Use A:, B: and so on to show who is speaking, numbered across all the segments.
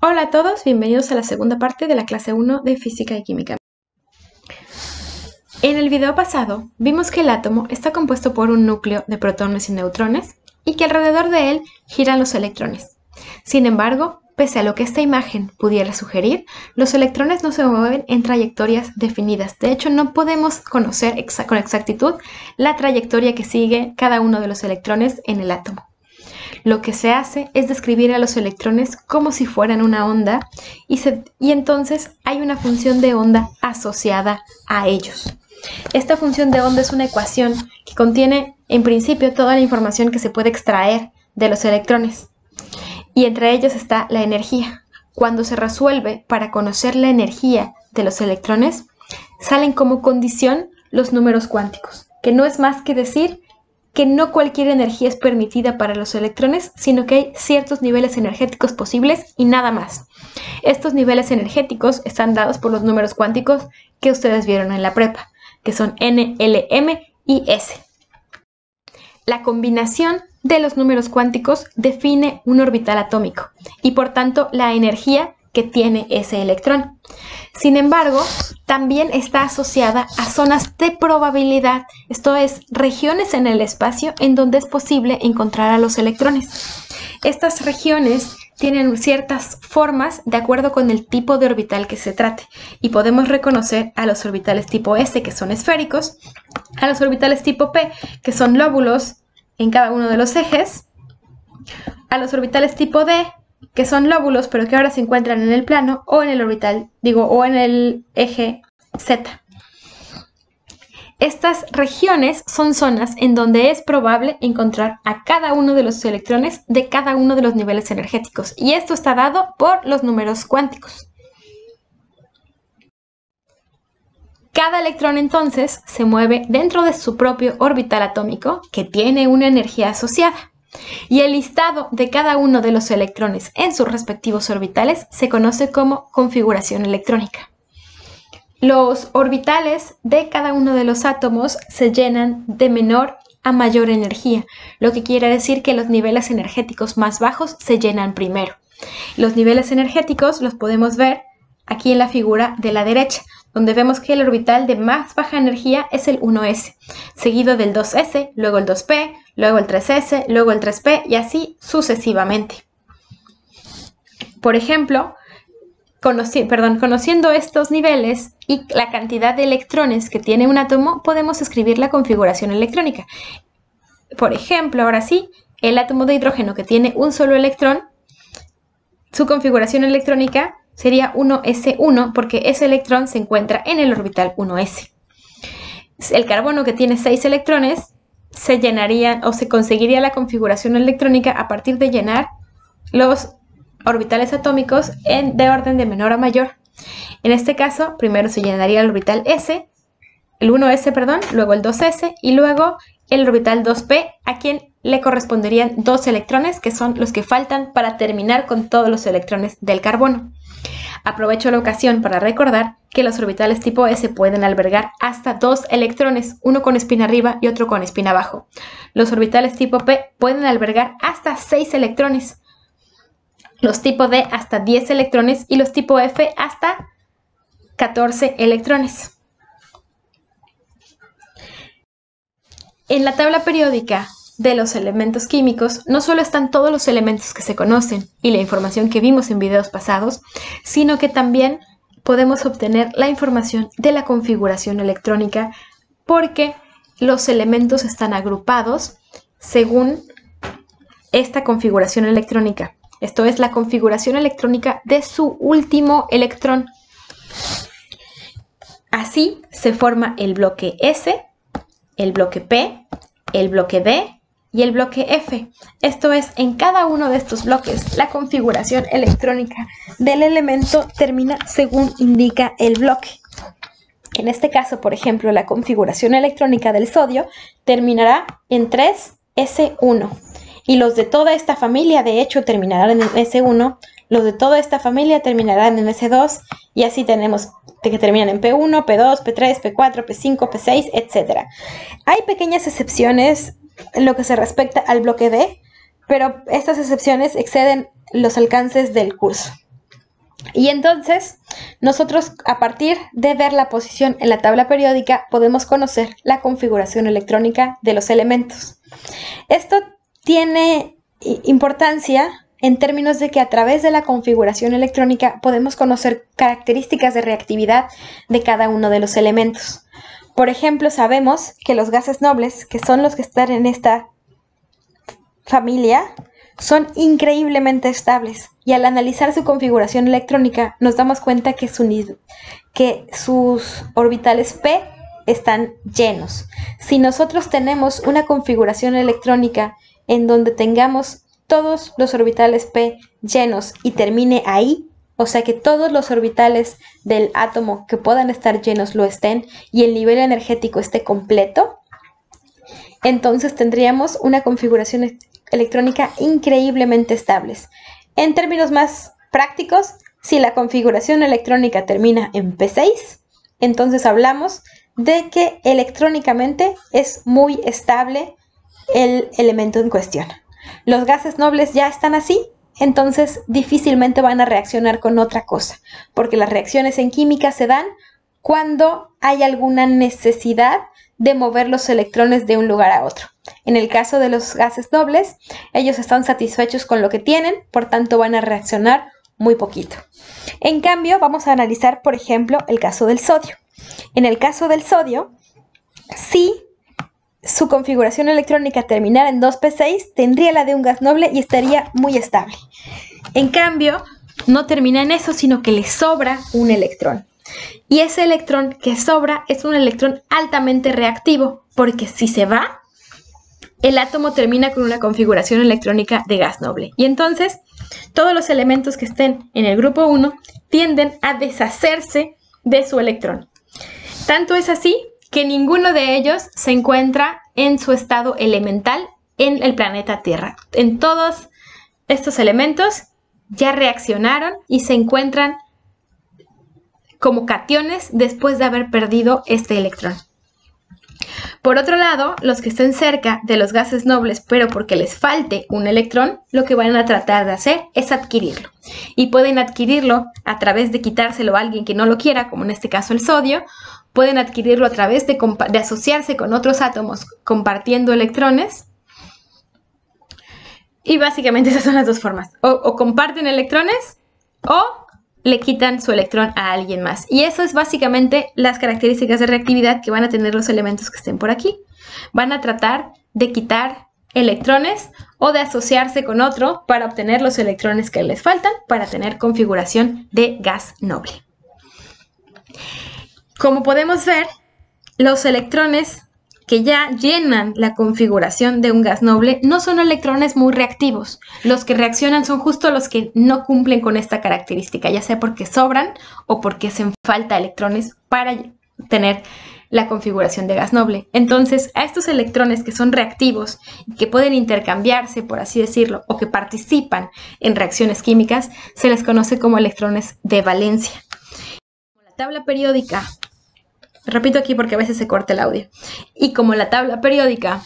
A: Hola a todos, bienvenidos a la segunda parte de la clase 1 de Física y Química. En el video pasado vimos que el átomo está compuesto por un núcleo de protones y neutrones y que alrededor de él giran los electrones. Sin embargo, pese a lo que esta imagen pudiera sugerir, los electrones no se mueven en trayectorias definidas. De hecho, no podemos conocer con exactitud la trayectoria que sigue cada uno de los electrones en el átomo. Lo que se hace es describir a los electrones como si fueran una onda y entonces hay una función de onda asociada a ellos. Esta función de onda es una ecuación que contiene en principio toda la información que se puede extraer de los electrones y entre ellos está la energía. Cuando se resuelve para conocer la energía de los electrones, salen como condición los números cuánticos, que no es más que decir que no cualquier energía es permitida para los electrones, sino que hay ciertos niveles energéticos posibles y nada más. Estos niveles energéticos están dados por los números cuánticos que ustedes vieron en la prepa, que son N, L, M y S. La combinación de los números cuánticos define un orbital atómico y por tanto la energía que tiene ese electrón. Sin embargo, también está asociada a zonas de probabilidad, esto es, regiones en el espacio en donde es posible encontrar a los electrones. Estas regiones tienen ciertas formas de acuerdo con el tipo de orbital que se trate y podemos reconocer a los orbitales tipo S, que son esféricos, a los orbitales tipo P, que son lóbulos en cada uno de los ejes, a los orbitales tipo D, que son lóbulos, pero que ahora se encuentran en el plano o en el orbital, o en el eje Z. Estas regiones son zonas en donde es probable encontrar a cada uno de los electrones de cada uno de los niveles energéticos, y esto está dado por los números cuánticos. Cada electrón entonces se mueve dentro de su propio orbital atómico, que tiene una energía asociada. Y el listado de cada uno de los electrones en sus respectivos orbitales se conoce como configuración electrónica. Los orbitales de cada uno de los átomos se llenan de menor a mayor energía, lo que quiere decir que los niveles energéticos más bajos se llenan primero. Los niveles energéticos los podemos ver aquí en la figura de la derecha, donde vemos que el orbital de más baja energía es el 1s, seguido del 2s, luego el 2p, luego el 3s, luego el 3p y así sucesivamente. Por ejemplo, conociendo estos niveles y la cantidad de electrones que tiene un átomo, podemos escribir la configuración electrónica. Por ejemplo, ahora sí, el átomo de hidrógeno que tiene un solo electrón, su configuración electrónica sería 1s1 porque ese electrón se encuentra en el orbital 1s. El carbono que tiene 6 electrones se llenaría o se conseguiría la configuración electrónica a partir de llenar los orbitales atómicos de orden de menor a mayor. En este caso, primero se llenaría el orbital S, el 1s, perdón, luego el 2s y luego el orbital 2p, a quien le corresponderían 2 electrones, que son los que faltan para terminar con todos los electrones del carbono. Aprovecho la ocasión para recordar que los orbitales tipo S pueden albergar hasta 2 electrones, uno con espina arriba y otro con espina abajo. Los orbitales tipo P pueden albergar hasta 6 electrones, los tipo D hasta 10 electrones y los tipo F hasta 14 electrones. En la tabla periódica de los elementos químicos no solo están todos los elementos que se conocen y la información que vimos en videos pasados, sino que también podemos obtener la información de la configuración electrónica porque los elementos están agrupados según esta configuración electrónica. Esto es la configuración electrónica de su último electrón. Así se forma el bloque S, el bloque P, el bloque D y el bloque F. Esto es, en cada uno de estos bloques, la configuración electrónica del elemento termina según indica el bloque. En este caso, por ejemplo, la configuración electrónica del sodio terminará en 3s1. Y los de toda esta familia, de hecho, terminarán en S1. Los de toda esta familia terminarán en S2. Y así tenemos que terminan en P1, P2, P3, P4, P5, P6, etc. Hay pequeñas excepciones en lo que se respecta al bloque D, pero estas excepciones exceden los alcances del curso. Y entonces, nosotros a partir de ver la posición en la tabla periódica, podemos conocer la configuración electrónica de los elementos. Esto tiene importancia en términos de que a través de la configuración electrónica podemos conocer características de reactividad de cada uno de los elementos. Por ejemplo, sabemos que los gases nobles, que son los que están en esta familia, son increíblemente estables, y al analizar su configuración electrónica nos damos cuenta que sus orbitales p están llenos. Si nosotros tenemos una configuración electrónica en donde tengamos todos los orbitales p llenos y termine ahí, o sea que todos los orbitales del átomo que puedan estar llenos lo estén y el nivel energético esté completo, entonces tendríamos una configuración electrónica increíblemente estables. En términos más prácticos, si la configuración electrónica termina en P6, entonces hablamos de que electrónicamente es muy estable el elemento en cuestión. Los gases nobles ya están así, entonces difícilmente van a reaccionar con otra cosa, porque las reacciones en química se dan cuando hay alguna necesidad de mover los electrones de un lugar a otro. En el caso de los gases nobles, ellos están satisfechos con lo que tienen, por tanto van a reaccionar muy poquito. En cambio, vamos a analizar, por ejemplo, el caso del sodio. En el caso del sodio, si su configuración electrónica terminara en 2p6, tendría la de un gas noble y estaría muy estable. En cambio, no termina en eso, sino que le sobra un electrón. Y ese electrón que sobra es un electrón altamente reactivo, porque si se va, el átomo termina con una configuración electrónica de gas noble. Y entonces, todos los elementos que estén en el grupo 1 tienden a deshacerse de su electrón. Tanto es así que ninguno de ellos se encuentra en su estado elemental en el planeta Tierra. En todos estos elementos ya reaccionaron y se encuentran como cationes después de haber perdido este electrón. Por otro lado, los que estén cerca de los gases nobles, pero porque les falte un electrón, lo que van a tratar de hacer es adquirirlo. Y pueden adquirirlo a través de quitárselo a alguien que no lo quiera, como en este caso el sodio. Pueden adquirirlo a través de asociarse con otros átomos compartiendo electrones. Y básicamente esas son las dos formas. O comparten electrones o le quitan su electrón a alguien más. Y eso es básicamente las características de reactividad que van a tener los elementos que estén por aquí. Van a tratar de quitar electrones o de asociarse con otro para obtener los electrones que les faltan para tener configuración de gas noble. Como podemos ver, los electrones que ya llenan la configuración de un gas noble no son electrones muy reactivos. Los que reaccionan son justo los que no cumplen con esta característica, ya sea porque sobran o porque hacen falta electrones para tener la configuración de gas noble. Entonces, a estos electrones que son reactivos y que pueden intercambiarse, por así decirlo, o que participan en reacciones químicas, se les conoce como electrones de valencia. La tabla periódica, repito aquí porque a veces se corta el audio, y como la tabla periódica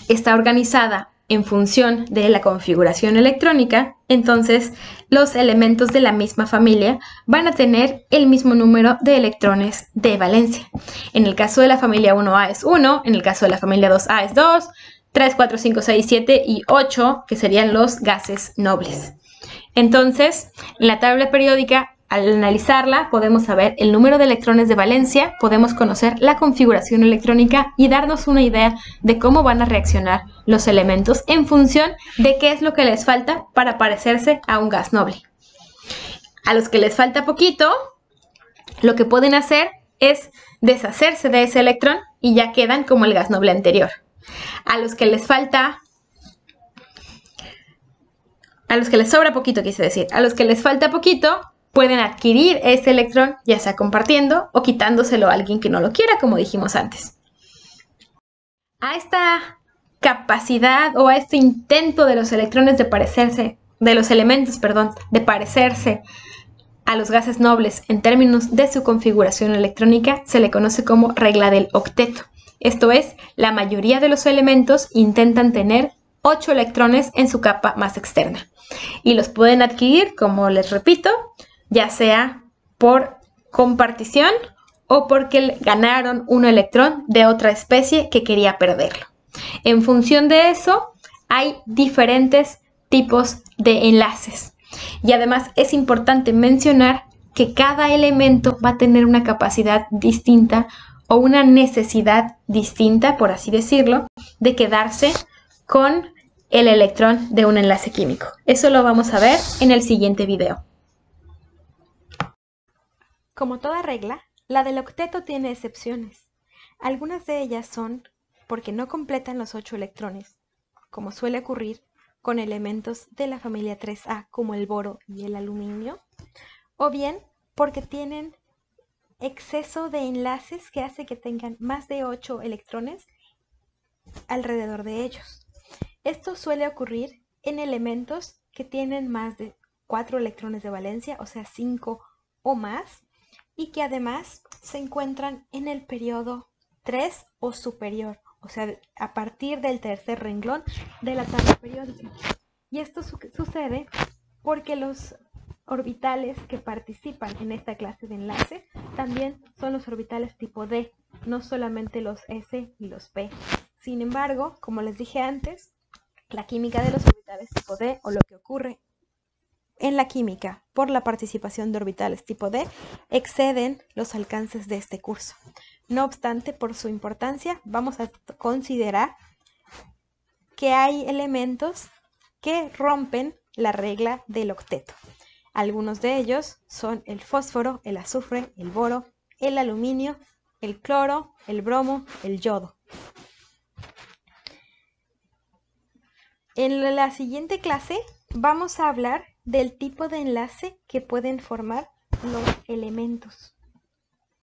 A: está organizada en función de la configuración electrónica, entonces los elementos de la misma familia van a tener el mismo número de electrones de valencia. En el caso de la familia 1A es 1, en el caso de la familia 2A es 2, 3, 4, 5, 6, 7 y 8, que serían los gases nobles. Entonces, en la tabla periódica, al analizarla, podemos saber el número de electrones de valencia, podemos conocer la configuración electrónica y darnos una idea de cómo van a reaccionar los elementos en función de qué es lo que les falta para parecerse a un gas noble. A los que les falta poquito, lo que pueden hacer es deshacerse de ese electrón y ya quedan como el gas noble anterior. A los que les sobra poquito, quise decir, a los que les falta poquito, pueden adquirir ese electrón, ya sea compartiendo o quitándoselo a alguien que no lo quiera, como dijimos antes. A esta capacidad o a este intento de los electrones de parecerse, de los elementos, de parecerse a los gases nobles en términos de su configuración electrónica, se le conoce como regla del octeto. Esto es, la mayoría de los elementos intentan tener 8 electrones en su capa más externa. Y los pueden adquirir, como les repito, ya sea por compartición o porque ganaron un electrón de otra especie que quería perderlo. En función de eso, hay diferentes tipos de enlaces. Y además es importante mencionar que cada elemento va a tener una capacidad distinta o una necesidad distinta, por así decirlo, de quedarse con el electrón de un enlace químico. Eso lo vamos a ver en el siguiente video. Como toda regla, la del octeto tiene excepciones. Algunas de ellas son porque no completan los 8 electrones, como suele ocurrir con elementos de la familia 3A como el boro y el aluminio, o bien porque tienen exceso de enlaces que hace que tengan más de 8 electrones alrededor de ellos. Esto suele ocurrir en elementos que tienen más de 4 electrones de valencia, o sea 5 o más, y que además se encuentran en el periodo 3 o superior, o sea, a partir del tercer renglón de la tabla periódica. Y esto sucede porque los orbitales que participan en esta clase de enlace también son los orbitales tipo D, no solamente los S y los P. Sin embargo, como les dije antes, la química de los orbitales tipo D, o lo que ocurre en la química por la participación de orbitales tipo D, exceden los alcances de este curso. No obstante, por su importancia, vamos a considerar que hay elementos que rompen la regla del octeto. Algunos de ellos son el fósforo, el azufre, el boro, el aluminio, el cloro, el bromo, el yodo. En la siguiente clase vamos a hablar del tipo de enlace que pueden formar los elementos.